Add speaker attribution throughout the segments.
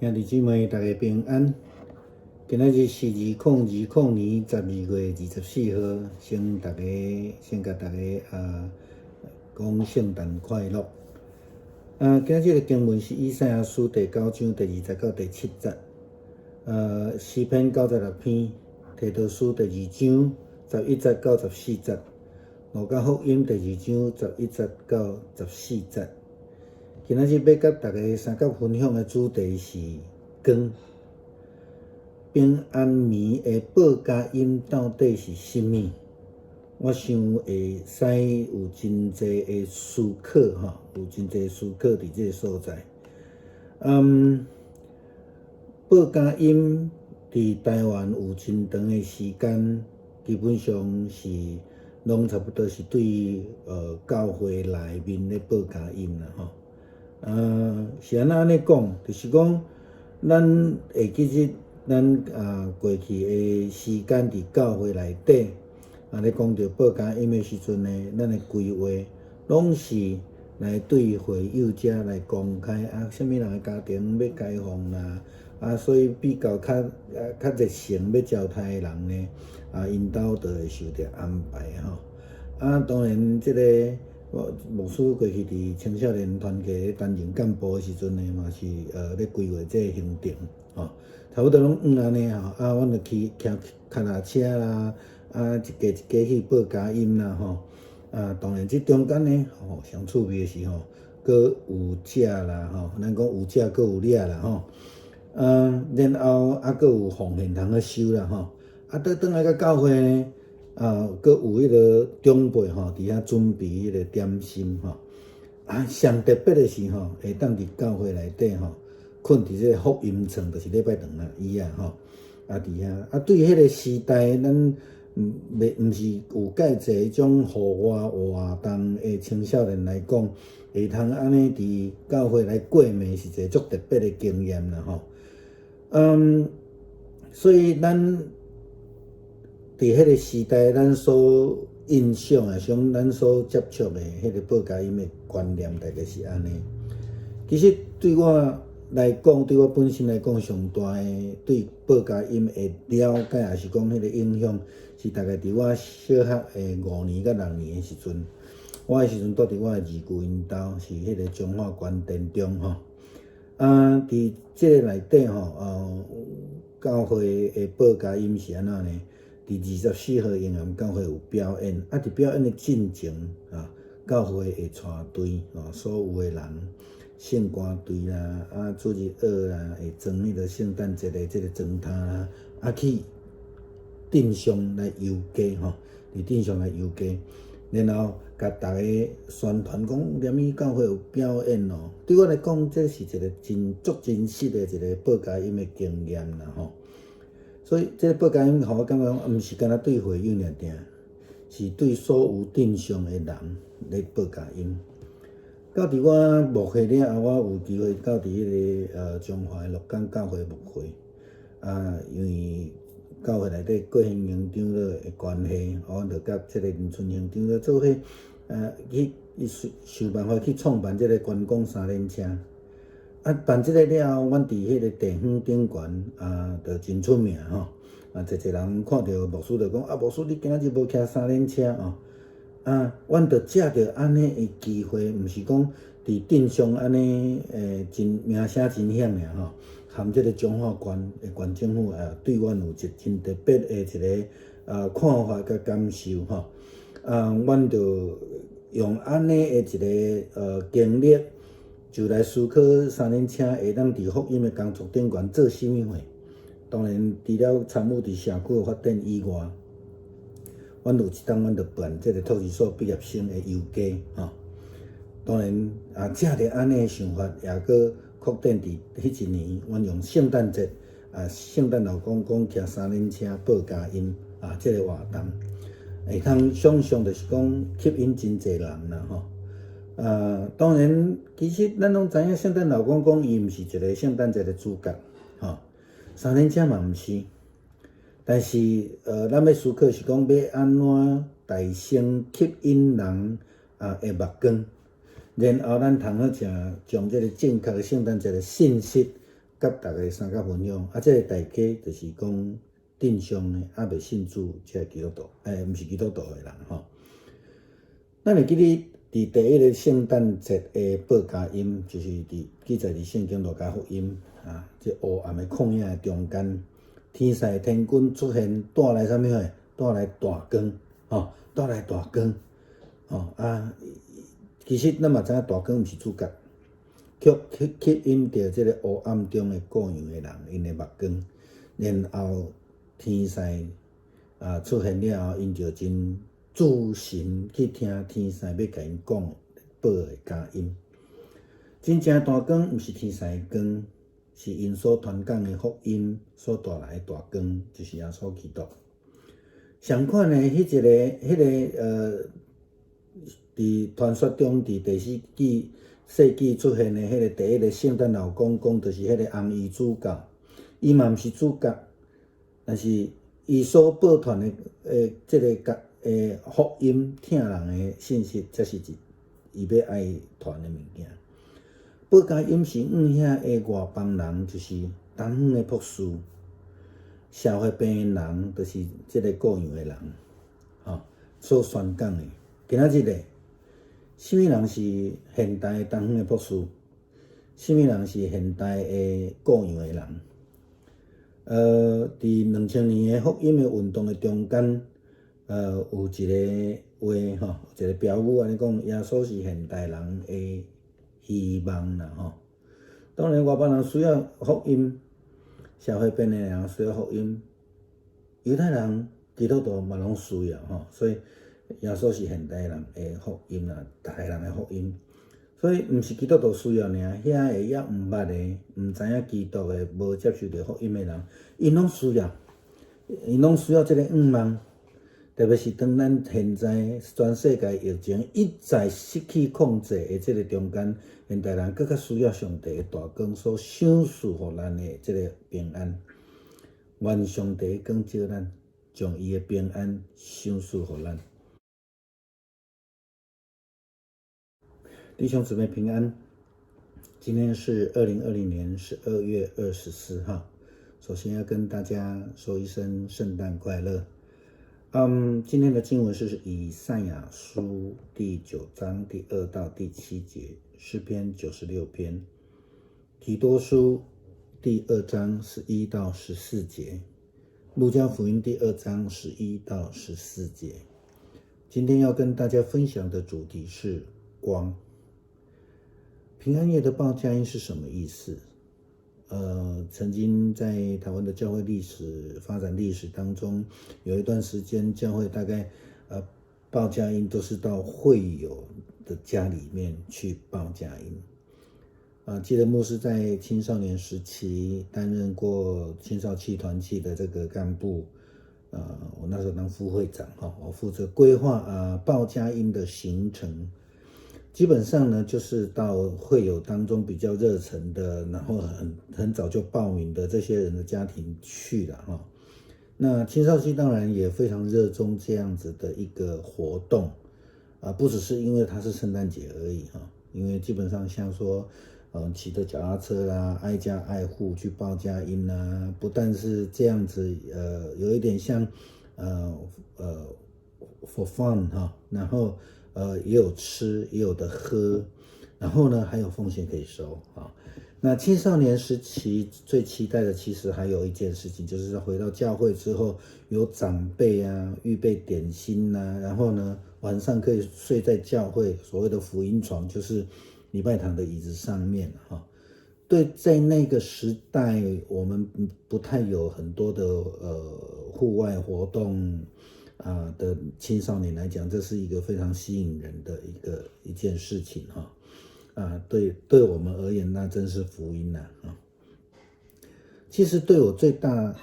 Speaker 1: 兄弟姊妹，大家平安。今仔日是2020年12月24号，先甲大家讲圣诞快乐。今仔日的经文是以赛亚书第9章第20到第7节。诗篇96篇，提多书第2章11节到14节，路加福音第2章11节到14节。今仔日要甲大家三角分享的主题是光。平安眠的报佳音到底是啥物？我想会使有真侪的思考有真侪思考伫这个所在。报佳音伫台湾有真长的时间，基本上是拢差不多是对教会内面咧报佳音啦是安尼讲，就是讲咱会记得咱过去的时间伫教会内底咧讲到报佳音的时阵呢，咱的规划拢是来对会友者来公开啥物人的家庭要开放啦所以比较较热心要招待的人呢因兜就会受到安排当然这个牧师过去伫青少年团契担任干部的时阵呢，嘛是咧规划这个行程差不多拢安尼阮就去骑脚踏车啦一家一家去报佳音啦当然这中间呢上趣味的是佫有食啦咱讲有食佫有掠啦然后佫有奉献通去收啦倒转来到教会呢佫有迄个长辈伫遐准备迄个点心上特别的是会当伫教会内底困伫这个福音床，就是礼拜堂椅伫遐对迄个时代，咱毋是有介济迄种户外活动的青少年来讲，会通安尼伫教会来过暝，是一个足特别的经验啦所以咱伫迄个时代，咱所印象咱所接触的迄个报佳音的观念，大概是安尼。其实对我来讲，对我本身来讲，上大的对报佳音的了解，也是讲迄个影响，是大概伫我小学的5年到6年的时阵，我的时阵住伫我的二姑因兜，是迄个彰化县田中伫这个内底教会的报佳音是安怎呢？伫24号永安教会有表演，伫表演的进前教会会带队所有的人。圣歌队啦，主日学啦，会装迄个圣诞节的这个装摊啦，去镇上来游街伫镇上来游街，然后甲大家宣传讲连伊教会有表演对我来讲，这是一个足真实的一个报佳音的经验啦所以这个报佳音，互我感觉毋是干那对会友尔定，是对所有镇上的人咧报佳音。到伫我牧会了后，我有机会到伫迄个中华鹿港教会牧会因为教会内底国兴营长老的关系，我就甲即个林春营长老做伙去想办法去创办即个观光3轮车办即个了后，阮伫迄个地方顶悬就真出名侪人看到牧师就讲牧师你今仔日无骑3轮车阮着借着安尼的机会，毋是讲伫镇上安尼真名声真响含即个彰化县的县政府对阮有一真特别的一个看法甲感受阮着用安尼的一个经历，就来思考3轮车会当伫福音的工作顶悬做啥物货。当然，除了参与伫社区的发展以外，阮有一当，阮着办即个托儿所毕业生的游街当然借着安尼的想法，也搁扩展伫迄一年，阮用圣诞节圣诞老公公骑3轮车报佳音即个活动，会通想象就是讲吸引真侪人啦当然，其实咱拢知影，圣诞老公公伊毋是一个圣诞节的主角3轮车嘛毋是。但是咱要思考是讲要安怎大声吸引人的目光，然后咱通好将这个正确的圣诞节的信息甲大家三甲分享。这个大家就是讲正常的还未信主即基督徒，毋是基督徒的人吼。咱会记得伫第一个圣诞节的报佳音，就是记载伫圣经路加福音这黑暗的旷野的中间，天使天君出现，带来啥物货？带来大光，带来大光，其实咱嘛知影大光毋是主角，吸引着即个黑暗中的各样的人，因的目光，然后天使出现了后，因就真注心去听天使要甲因讲报的佳音。真正大光毋是天使的光，是因所传讲的福音所带来的大光，就是耶稣基督。相款的迄个伫传说中，伫第4世纪出现的迄个第一个圣诞老公公，就是迄个红衣主教。伊嘛毋是主角，但是伊所报传的即个福音听人的信息，才是伊要爱传的物件。报佳音是遐的外邦人，就是东方的博士。社会边的人，就是即个各样的人，所宣讲的。今仔日咧，什么人是现代的东方的博士？什么人是现代的各样的人？伫2000年的福音的运动的中间，有一个话一个标语安尼讲，耶稣是现代人的希望啦当然，外邦人需要福音。社会边的人需要福音，犹太人、基督徒嘛拢需要所以耶稣是现代人的福音啦，逐个人的福音。所以毋是基督徒需要尔，遐个也毋捌的、毋知影基督的、无接受着福音的人，因拢需要，即个望。特别是当咱现在全世界疫情一再失去控制的即个中间，现代人更较需要上帝的大光所赏赐互咱的即个平安。愿上帝光照咱，将伊的平安赏赐互咱。弟兄姊妹平安，今天是2020年12月24号。首先要跟大家说一声圣诞快乐。今天的经文是以赛亚书第9章第2到第7节，诗篇96篇，提多书第2章11到14节，路加福音第2章11到14节。今天要跟大家分享的主题是光。平安夜的报佳音是什么意思？曾经在台湾的教会发展历史当中，有一段时间教会大概报佳音都是到会友的家里面去报佳音。记得牧师在青少年时期担任过青少契团契的这个干部，我那时候当副会长我负责规划报佳音的行程。基本上呢，就是到会友当中比较热忱的，然后很早就报名的这些人的家庭去了那青少期当然也非常热衷这样子的一个活动不只是因为它是圣诞节而已因为基本上像说骑着脚踏车啦，挨家挨户去报佳音啦，不但是这样子有一点像for fun然后也有吃，也有的喝，然后呢还有奉献可以收那青少年时期最期待的，其实还有一件事情，就是回到教会之后，有长辈预备点心然后呢晚上可以睡在教会所谓的福音床，就是礼拜堂的椅子上面对，在那个时代，我们不太有很多的户外活动的青少年来讲，这是一个非常吸引人的一件事情对我们而言，那真是福音其实对我最大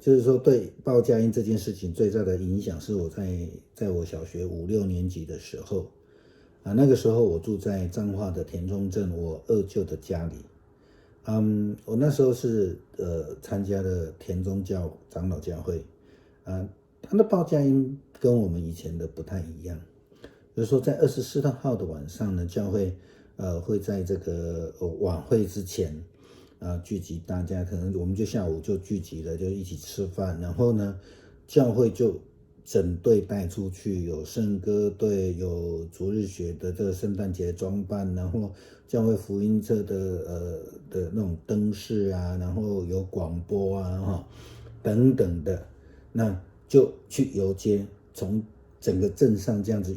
Speaker 1: 就是说对报佳音这件事情最大的影响，是我在我小学5、6年级的时候那个时候我住在彰化的田中镇我二舅的家里我那时候是参加了田中长老教会他的报佳音跟我们以前的不太一样，就是说在24号的晚上呢，教会会在这个晚会之前聚集大家，可能我们就下午就聚集了，就一起吃饭，然后呢，教会就整队带出去，有圣歌队，有主日学的这个圣诞节装扮，然后教会福音车的那种灯饰啊，然后有广播啊等等的，那就去游街，从整个镇上这样子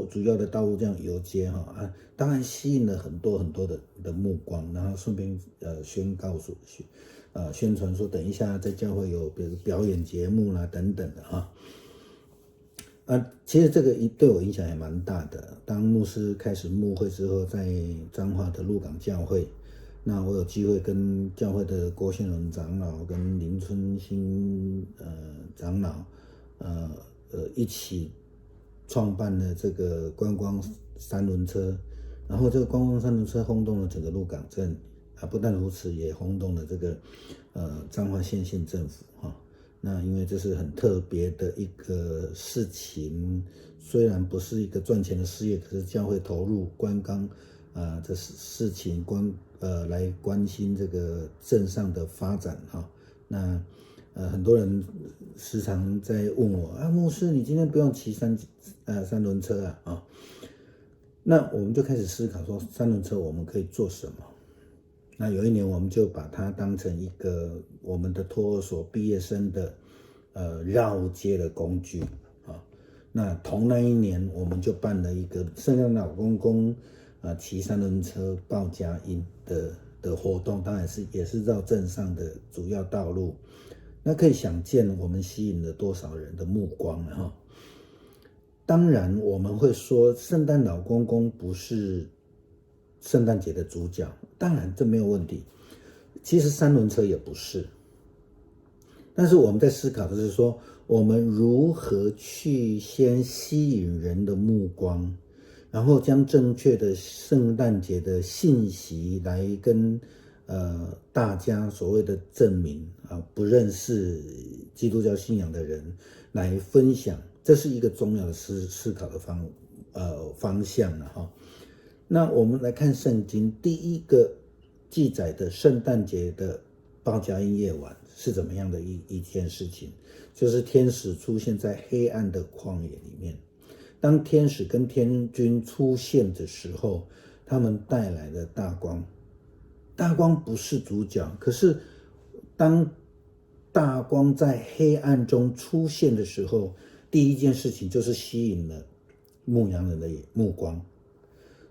Speaker 1: 主要的道路这样游街当然吸引了很多的目光，然后顺便宣传说等一下在教会有比如表演节目啦等等的其实这个对我影响也蛮大的。当牧师开始牧会之后，在彰化的鹿港教会，那我有机会跟教会的郭宪荣长老跟林春兴长老一起创办了这个观光三轮车，然后这个观光三轮车轰动了整个鹿港镇不但如此，也轰动了这个彰化县政府那因为这是很特别的一个事情，虽然不是一个赚钱的事业，可是教会投入观光这事情来关心这个镇上的发展那很多人时常在问我牧师，你今天不用骑三轮车那我们就开始思考说，三轮车我们可以做什么？那有一年我们就把它当成一个我们的托儿所毕业生的绕街的工具那同那一年我们就办了一个圣诞老公公骑三轮车报佳音的活动，当然也是绕镇上的主要道路。那可以想见我们吸引了多少人的目光当然我们会说圣诞老公公不是圣诞节的主角，当然这没有问题，其实三轮车也不是，但是我们在思考的是说，我们如何去先吸引人的目光，然后将正确的圣诞节的信息来跟大家所谓的证明不认识基督教信仰的人来分享，这是一个重要的思考的方向那我们来看圣经第一个记载的圣诞节的报佳音夜晚是怎么样的一件事情，就是天使出现在黑暗的旷野里面。当天使跟天君出现的时候，他们带来了大光。大光不是主角，可是当大光在黑暗中出现的时候，第一件事情就是吸引了牧羊人的目光。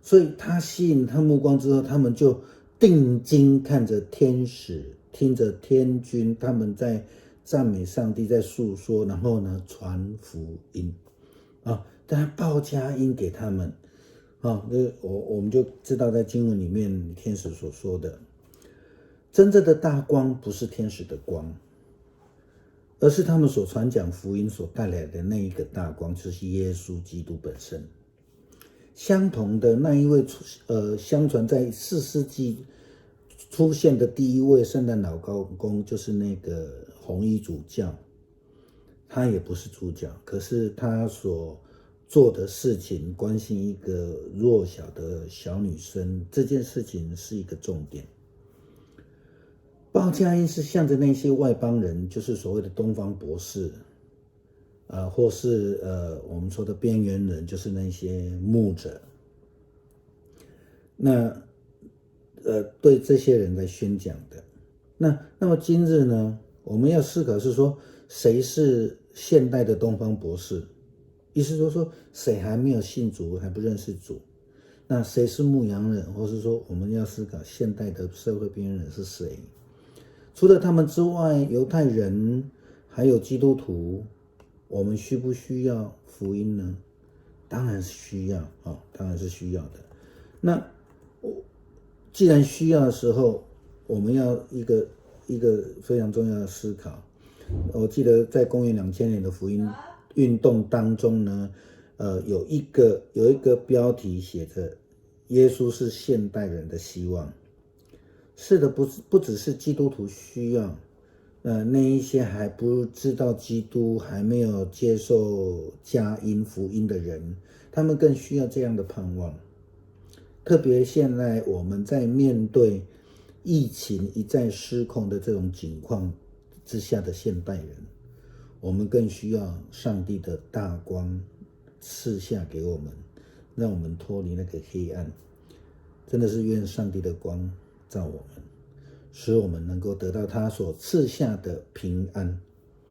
Speaker 1: 所以他吸引他目光之后，他们就定睛看着天使，听着天君他们在赞美上帝，在诉说，然后呢传福音他报佳音给他们我们就知道在经文里面天使所说的，真正的大光不是天使的光，而是他们所传讲福音所带来的那一个大光，就是耶稣基督本身。相同的那一位相传在4世纪出现的第一位圣诞老公公，就是那个红衣主教，他也不是主角，可是他所做的事情关心一个弱小的小女生，这件事情是一个重点。报佳音是向着那些外邦人，就是所谓的东方博士或是我们说的边缘人，就是那些牧者。那对这些人来宣讲的。那么今日呢，我们要思考是说，谁是现代的东方博士？意思就是说，谁还没有信主，还不认识主？那谁是牧羊人？或是说，我们要思考现代的社会边缘人是谁？除了他们之外，犹太人还有基督徒，我们需不需要福音呢？当然是需要当然是需要的。那既然需要的时候，我们要一个非常重要的思考。我记得在公元2000年的福音运动当中呢，有一个标题写着“耶稣是现代人的希望”。是的，不只是基督徒需要，那一些还不知道基督，还没有接受佳音福音的人，他们更需要这样的盼望。特别现在我们在面对疫情一再失控的这种境况之下的现代人，我们更需要上帝的大光赐下给我们，让我们脱离那个黑暗。真的是愿上帝的光照我们，使我们能够得到他所赐下的平安。